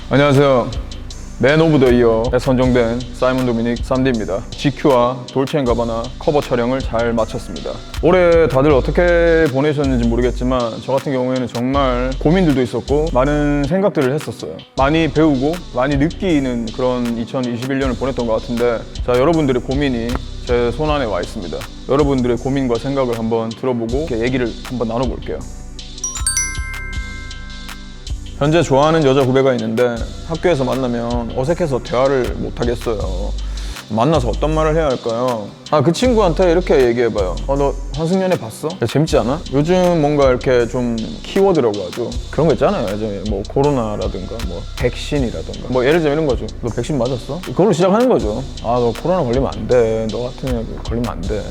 안녕하세요. 맨 오브 더 이어에 선정된 사이먼 도미닉 쌈디입니다. GQ와 돌체앤가바나 커버 촬영을 잘 마쳤습니다. 올해 다들 어떻게 보내셨는지 모르겠지만 저 같은 경우에는 정말 고민들도 있었고 많은 생각들을 했었어요. 많이 배우고 많이 느끼는 그런 2021년을 보냈던 것 같은데, 자, 여러분들의 고민이 제 손안에 와 있습니다. 여러분들의 고민과 생각을 한번 들어보고 이렇게 얘기를 한번 나눠볼게요. 현재 좋아하는 여자 후배가 있는데 학교에서 만나면 어색해서 대화를 못 하겠어요. 만나서 어떤 말을 해야 할까요? 그 친구한테 이렇게 얘기해봐요. 너 환승연애 봤어? 재밌지 않아? 요즘 뭔가 이렇게 좀 키워드라고 하죠. 그런 거 있잖아요. 예전에 뭐 코로나라든가 뭐 백신이라든가 뭐 예를 들면 이런 거죠. 너 백신 맞았어? 그걸로 시작하는 거죠. 너 코로나 걸리면 안 돼. 너 같은 애 걸리면 안 돼.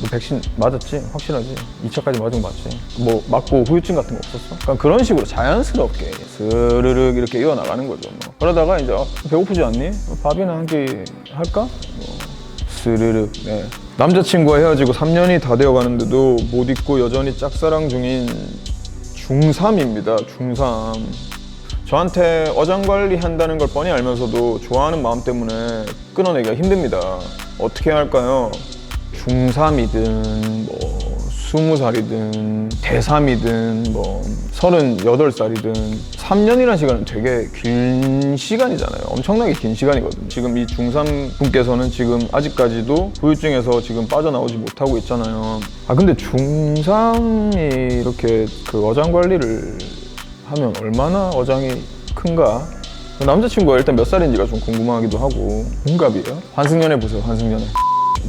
너 백신 맞았지? 확실하지? 2차까지 맞은 거 맞지? 뭐 맞고 후유증 같은 거 없었어? 그러니까 그런 식으로 자연스럽게 스르륵 이렇게 이어나가는 거죠. 뭐. 그러다가 이제 배고프지 않니? 밥이나 한 끼 할까? 스르륵. 네. 남자친구와 헤어지고 3년이 다 되어 가는데도 못 잊고 여전히 짝사랑 중인 중3입니다. 중3. 저한테 어장관리 한다는 걸 뻔히 알면서도 좋아하는 마음 때문에 끊어내기가 힘듭니다. 어떻게 해야 할까요? 중3이든 뭐 20살이든 대3이든 뭐 38살이든 3년이라는 시간은 되게 긴 시간이잖아요. 엄청나게 긴 시간이거든요. 지금 이 중3 분께서는 지금 아직까지도 후유증에서 지금 빠져나오지 못하고 있잖아요. 근데 중3이 이렇게 그 어장 관리를 하면 얼마나 어장이 큰가? 남자친구가 일단 몇 살인지가 좀 궁금하기도 하고. 동갑이에요? 환승연애 보세요, 환승연애.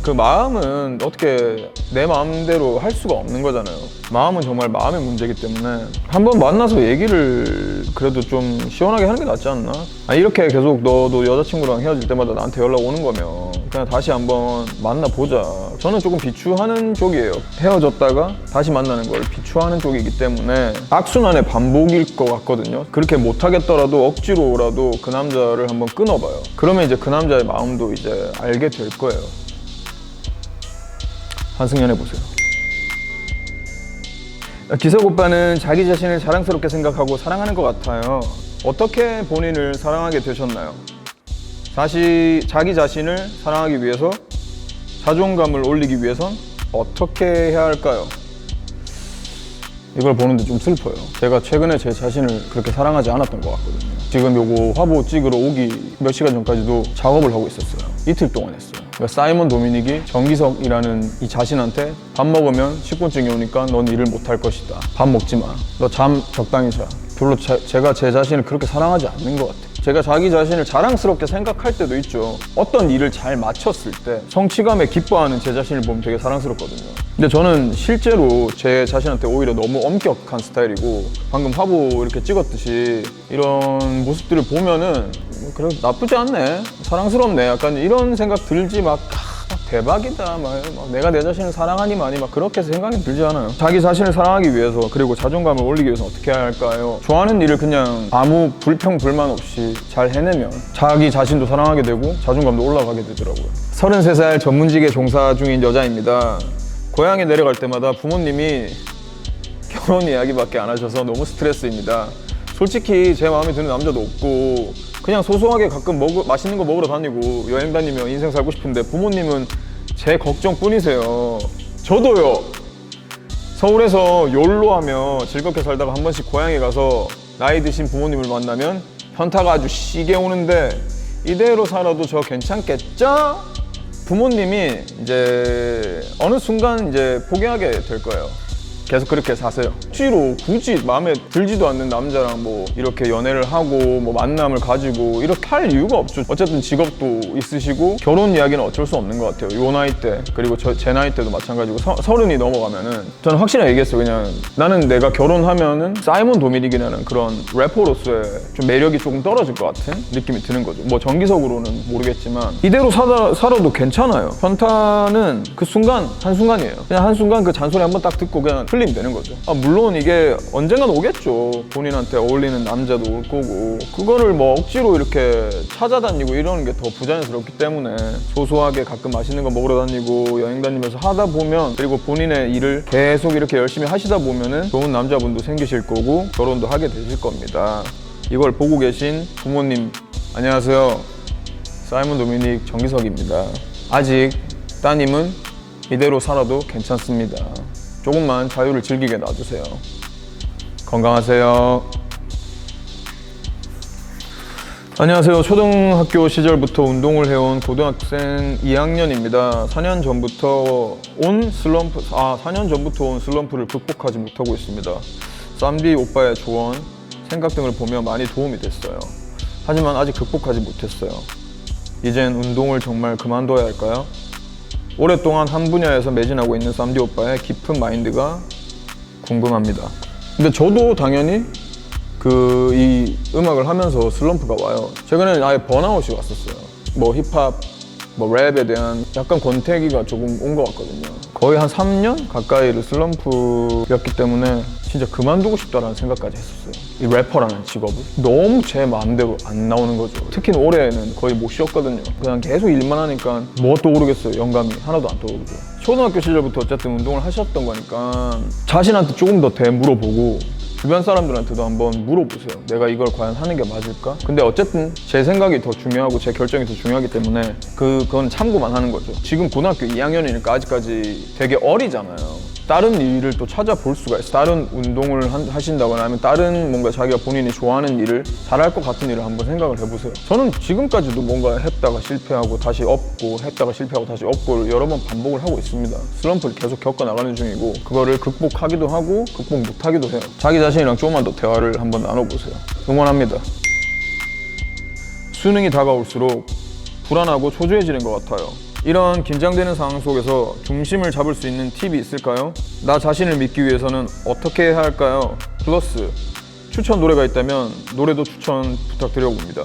그 마음은 어떻게 내 마음대로 할 수가 없는 거잖아요. 마음은 정말 마음의 문제이기 때문에 한번 만나서 얘기를 그래도 좀 시원하게 하는 게 낫지 않나? 이렇게 계속 너도 여자친구랑 헤어질 때마다 나한테 연락 오는 거면 그냥 다시 한번 만나보자. 저는 조금 비추하는 쪽이에요. 헤어졌다가 다시 만나는 걸 비추하는 쪽이기 때문에 악순환의 반복일 것 같거든요. 그렇게 못하겠더라도 억지로라도 그 남자를 한번 끊어봐요. 그러면 이제 그 남자의 마음도 이제 알게 될 거예요. 환승연애 보세요. 기석 오빠는 자기 자신을 자랑스럽게 생각하고 사랑하는 것 같아요. 어떻게 본인을 사랑하게 되셨나요? 자기 자신을 사랑하기 위해서, 자존감을 올리기 위해선 어떻게 해야 할까요? 이걸 보는데 좀 슬퍼요. 제가 최근에 제 자신을 그렇게 사랑하지 않았던 것 같거든요. 지금 요거 화보 찍으러 오기 몇 시간 전까지도 작업을 하고 있었어요. 이틀 동안 했어요. 그러니까 사이먼 도미닉이 정기석이라는 이 자신한테 밥 먹으면 식곤증이 오니까 넌 일을 못할 것이다. 밥 먹지 마. 너 잠 적당히 자. 별로 제가 제 자신을 그렇게 사랑하지 않는 것 같아요. 제가 자기 자신을 자랑스럽게 생각할 때도 있죠. 어떤 일을 잘 마쳤을 때 성취감에 기뻐하는 제 자신을 보면 되게 사랑스럽거든요. 근데 저는 실제로 제 자신한테 오히려 너무 엄격한 스타일이고, 방금 화보 이렇게 찍었듯이 이런 모습들을 보면은 그래 나쁘지 않네, 사랑스럽네, 약간 이런 생각 들지 막 대박이다 막 내가 내 자신을 사랑하니만이 막 그렇게 생각이 들지 않아요. 자기 자신을 사랑하기 위해서, 그리고 자존감을 올리기 위해서 어떻게 해야 할까요? 좋아하는 일을 그냥 아무 불평 불만 없이 잘 해내면 자기 자신도 사랑하게 되고 자존감도 올라가게 되더라고요. 33살 전문직에 종사 중인 여자입니다. 고향에 내려갈 때마다 부모님이 결혼 이야기밖에 안 하셔서 너무 스트레스입니다. 솔직히 제 마음에 드는 남자도 없고 그냥 소소하게 가끔 맛있는 거 먹으러 다니고 여행 다니며 인생 살고 싶은데 부모님은 제 걱정뿐이세요. 저도요. 서울에서 욜로하며 즐겁게 살다가 한 번씩 고향에 가서 나이 드신 부모님을 만나면 현타가 아주 시게 오는데 이대로 살아도 저 괜찮겠죠? 부모님이 이제 어느 순간 이제 포기하게 될 거예요. 계속 그렇게 사세요. 억지로 굳이 마음에 들지도 않는 남자랑 뭐 이렇게 연애를 하고 뭐 만남을 가지고 이렇게 할 이유가 없죠. 어쨌든 직업도 있으시고 결혼 이야기는 어쩔 수 없는 것 같아요. 요 나이 때, 그리고 제 나이 때도 마찬가지고 30이 넘어가면은 저는 확실하게 얘기했어요. 그냥 나는 내가 결혼하면은 사이먼 도미닉이라는 그런 래퍼로서의 좀 매력이 조금 떨어질 것 같은 느낌이 드는 거죠. 뭐 정기석으로는 모르겠지만 이대로 살아도 괜찮아요. 현타는 그 순간 한순간이에요. 그냥 한순간 그 잔소리 한번 딱 듣고 그냥 풀리면 되는 거죠. 물론 이게 언젠간 오겠죠. 본인한테 어울리는 남자도 올 거고, 그거를 뭐 억지로 이렇게 찾아다니고 이러는 게 더 부자연스럽기 때문에 소소하게 가끔 맛있는 거 먹으러 다니고 여행 다니면서 하다 보면, 그리고 본인의 일을 계속 이렇게 열심히 하시다 보면은 좋은 남자분도 생기실 거고 결혼도 하게 되실 겁니다. 이걸 보고 계신 부모님 안녕하세요. 사이먼 도미닉 정기석입니다. 아직 따님은 이대로 살아도 괜찮습니다. 조금만 자유를 즐기게 놔주세요. 건강하세요. 안녕하세요. 초등학교 시절부터 운동을 해온 고등학생 2학년입니다. 4년 전부터 온 슬럼프를 극복하지 못하고 있습니다. 쌈디 오빠의 조언, 생각 등을 보며 많이 도움이 됐어요. 하지만 아직 극복하지 못했어요. 이젠 운동을 정말 그만둬야 할까요? 오랫동안 한 분야에서 매진하고 있는 쌈디 오빠의 깊은 마인드가 궁금합니다. 근데 저도 당연히 이 음악을 하면서 슬럼프가 와요. 최근에는 아예 번아웃이 왔었어요. 뭐 힙합, 뭐 랩에 대한 약간 권태기가 조금 온 것 같거든요. 거의 한 3년 가까이를 슬럼프였기 때문에 진짜 그만두고 싶다라는 생각까지 했었어요. 이 래퍼라는 직업을 너무 제 마음대로 안 나오는 거죠. 특히 올해는 거의 못 쉬었거든요. 그냥 계속 일만 하니까 뭣도 모르겠어요. 영감이 하나도 안 떠오르죠. 초등학교 시절부터 어쨌든 운동을 하셨던 거니까 자신한테 조금 더 물어보고 주변 사람들한테도 한번 물어보세요. 내가 이걸 과연 하는 게 맞을까? 근데 어쨌든 제 생각이 더 중요하고 제 결정이 더 중요하기 때문에 그건 참고만 하는 거죠. 지금 고등학교 2학년이니까 아직까지 되게 어리잖아요. 다른 일을 또 찾아볼 수가 있어요. 다른 운동을 하신다거나 아니면 다른 뭔가 자기가 본인이 좋아하는 일을 잘할 것 같은 일을 한번 생각을 해보세요. 저는 지금까지도 뭔가 했다가 실패하고 다시 업고 했다가 실패하고 다시 업고를 여러 번 반복을 하고 있습니다. 슬럼프를 계속 겪어나가는 중이고 그거를 극복하기도 하고 극복 못하기도 해요. 자기 자신이랑 조금만 더 대화를 한번 나눠보세요. 응원합니다. 수능이 다가올수록 불안하고 초조해지는 것 같아요. 이런 긴장되는 상황 속에서 중심을 잡을 수 있는 팁이 있을까요? 나 자신을 믿기 위해서는 어떻게 해야 할까요? 플러스 추천 노래가 있다면 노래도 추천 부탁드려봅니다.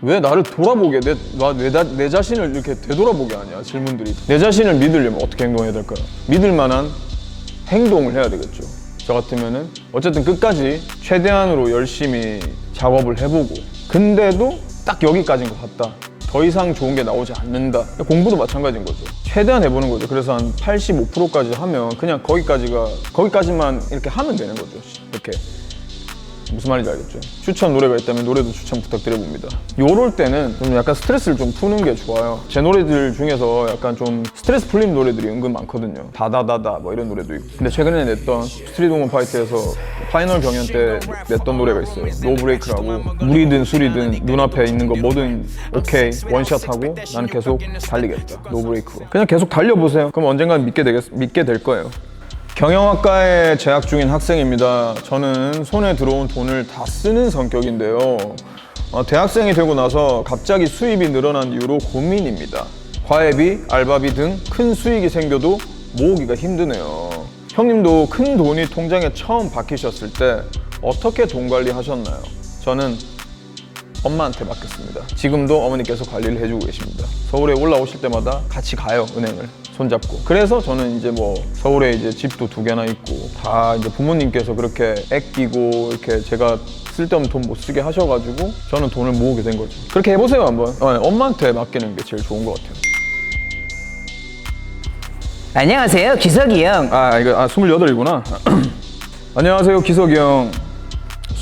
왜 나를 돌아보게 내 자신을 이렇게 되돌아보게 하냐 질문들이. 내 자신을 믿으려면 어떻게 행동해야 될까요? 믿을 만한 행동을 해야 되겠죠. 저 같으면은 어쨌든 끝까지 최대한으로 열심히 작업을 해보고 근데도 딱 여기까지인 것 같다. 더 이상 좋은 게 나오지 않는다. 공부도 마찬가지인 거죠. 최대한 해보는 거죠. 그래서 한 85%까지 하면 그냥 거기까지만 이렇게 하면 되는 거죠. 이렇게. 무슨 말인지 알겠죠? 추천 노래가 있다면 노래도 추천 부탁드려봅니다. 요럴 때는 좀 약간 스트레스를 좀 푸는 게 좋아요. 제 노래들 중에서 약간 좀 스트레스 풀리는 노래들이 은근 많거든요. 다다다다 뭐 이런 노래도 있고. 근데 최근에 냈던 스트리트 오먼 파이트에서 파이널 경연 때 냈던 노래가 있어요. 노 브레이크라고. 물이든 술이든 눈앞에 있는 거 뭐든 오케이 원샷하고 나는 계속 달리겠다. 노 브레이크로. 그냥 계속 달려보세요. 그럼 언젠간 믿게 될 거예요. 경영학과에 재학 중인 학생입니다. 저는 손에 들어온 돈을 다 쓰는 성격인데요. 대학생이 되고 나서 갑자기 수입이 늘어난 이유로 고민입니다. 과외비, 알바비 등 큰 수익이 생겨도 모으기가 힘드네요. 형님도 큰 돈이 통장에 처음 박히셨을 때 어떻게 돈 관리하셨나요? 저는 엄마한테 맡겼습니다. 지금도 어머니께서 관리를 해주고 계십니다. 서울에 올라오실 때마다 같이 가요, 은행을. 손잡고. 그래서 저는 이제 뭐 서울에 이제 집도 2개나 있고 다 이제 부모님께서 그렇게 아끼고 이렇게 제가 쓸데없는 돈 못 쓰게 하셔가지고 저는 돈을 모으게 된 거죠. 그렇게 해보세요, 한번. 엄마한테 맡기는 게 제일 좋은 것 같아요. 안녕하세요, 기석이 형. 이거 28이구나. 안녕하세요, 기석이 형.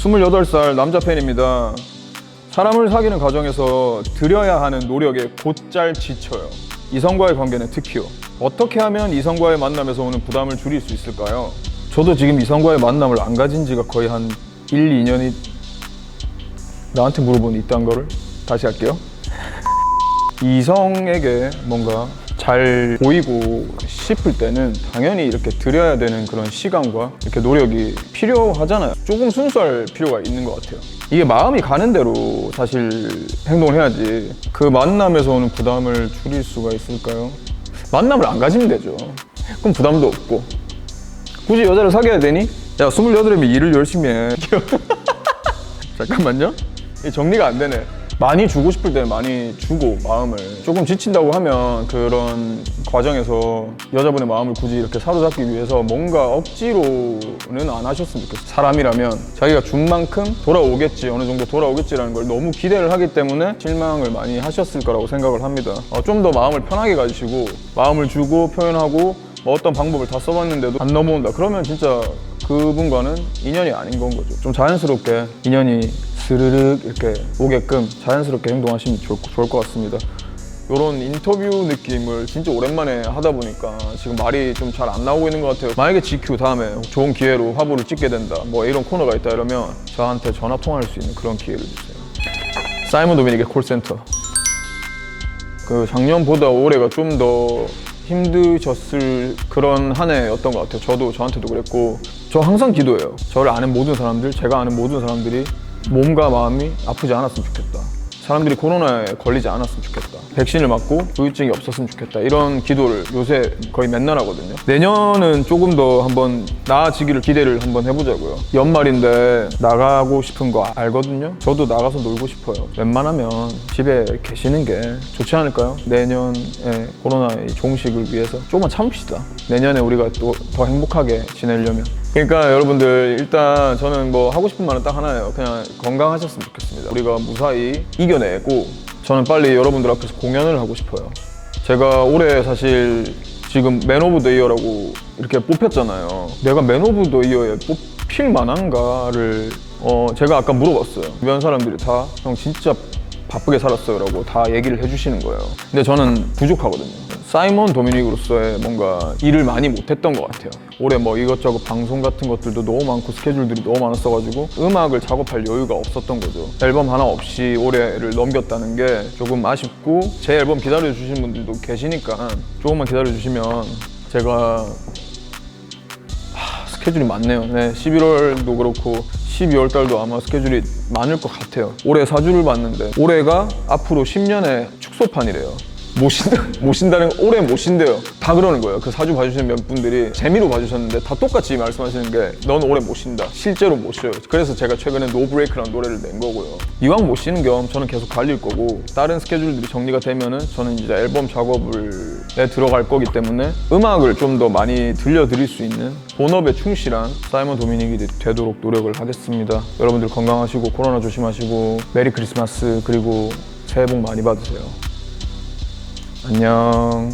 28살 남자 팬입니다. 사람을 사귀는 과정에서 들여야 하는 노력에 곧잘 지쳐요. 이성과의 관계는 특히요. 어떻게 하면 이성과의 만남에서 오는 부담을 줄일 수 있을까요? 저도 지금 이성과의 만남을 안 가진 지가 거의 한 1, 2년이 나한테 물어보니 있다는 거를 다시 할게요. 이성에게 뭔가 잘 보이고 싶을 때는 당연히 이렇게 들여야 되는 그런 시간과 이렇게 노력이 필요하잖아요. 조금 순수할 필요가 있는 것 같아요. 이게 마음이 가는 대로 사실 행동을 해야지 그 만남에서 오는 부담을 줄일 수가 있을까요? 만남을 안 가지면 되죠. 그럼 부담도 없고. 굳이 여자를 사귀어야 되니? 야, 28이면 일을 열심히 해. 잠깐만요. 정리가 안 되네. 많이 주고 싶을 때는 많이 주고 마음을 조금 지친다고 하면 그런 과정에서 여자분의 마음을 굳이 이렇게 사로잡기 위해서 뭔가 억지로는 안 하셨으면 좋겠어요. 사람이라면 자기가 준 만큼 돌아오겠지, 어느 정도 돌아오겠지라는 걸 너무 기대를 하기 때문에 실망을 많이 하셨을 거라고 생각을 합니다. 좀 더 마음을 편하게 가지시고 마음을 주고 표현하고 어떤 방법을 다 써봤는데도 안 넘어온다. 그러면 진짜 그분과는 인연이 아닌 건 거죠. 좀 자연스럽게 인연이 스르륵 이렇게 오게끔 자연스럽게 행동하시면 좋을 것 같습니다. 이런 인터뷰 느낌을 진짜 오랜만에 하다 보니까 지금 말이 좀 잘 안 나오고 있는 것 같아요. 만약에 GQ 다음에 좋은 기회로 화보를 찍게 된다, 뭐 이런 코너가 있다 이러면 저한테 전화 통화할 수 있는 그런 기회를 주세요. 사이먼 도미닉의 콜센터. 그 작년보다 올해가 좀 더 힘드셨을 그런 한 해였던 것 같아요. 저한테도 그랬고, 저 항상 기도해요. 저를 아는 모든 사람들, 제가 아는 모든 사람들이 몸과 마음이 아프지 않았으면 좋겠다. 사람들이 코로나에 걸리지 않았으면 좋겠다. 백신을 맞고 후유증이 없었으면 좋겠다. 이런 기도를 요새 거의 맨날 하거든요. 내년은 조금 더 한번 나아지기를 기대를 한번 해보자고요. 연말인데 나가고 싶은 거 알거든요. 저도 나가서 놀고 싶어요. 웬만하면 집에 계시는 게 좋지 않을까요? 내년에 코로나의 종식을 위해서 조금만 참읍시다. 내년에 우리가 또 더 행복하게 지내려면. 그러니까 여러분들, 일단 저는 뭐 하고 싶은 말은 딱 하나예요. 그냥 건강하셨으면 좋겠습니다. 우리가 무사히 이겨내고 저는 빨리 여러분들 앞에서 공연을 하고 싶어요. 제가 올해 사실 지금 맨 오브 더 이어라고 이렇게 뽑혔잖아요. 내가 맨 오브 더 이어에 뽑힐 만한가를 제가 아까 물어봤어요. 주변 사람들이 다 형 진짜 바쁘게 살았어요 라고 다 얘기를 해주시는 거예요. 근데 저는 부족하거든요. 사이먼 도미닉으로서의 뭔가 일을 많이 못했던 것 같아요. 올해 뭐 이것저것 방송 같은 것들도 너무 많고 스케줄들이 너무 많았어가지고 음악을 작업할 여유가 없었던 거죠. 앨범 하나 없이 올해를 넘겼다는 게 조금 아쉽고, 제 앨범 기다려주신 분들도 계시니까 조금만 기다려주시면 제가 스케줄이 많네요. 네, 11월도 그렇고 12월 달도 아마 스케줄이 많을 것 같아요. 올해 사주를 봤는데 올해가 앞으로 10년의 축소판이래요. 못 쉰다는 거, 올해 못 쉰대요. 다 그러는 거예요. 그 사주 봐주시는 몇 분들이 재미로 봐주셨는데 다 똑같이 말씀하시는 게 넌 올해 못 쉰다. 실제로 못 쉬어요. 그래서 제가 최근에 노 브레이크라는 노래를 낸 거고요. 이왕 못 쉬는 겸 저는 계속 달릴 거고, 다른 스케줄들이 정리가 되면은 저는 이제 앨범 작업에 들어갈 거기 때문에 음악을 좀 더 많이 들려드릴 수 있는 본업에 충실한 사이먼 도미닉이 되도록 노력을 하겠습니다. 여러분들 건강하시고 코로나 조심하시고 메리 크리스마스 그리고 새해 복 많이 받으세요. 안녕.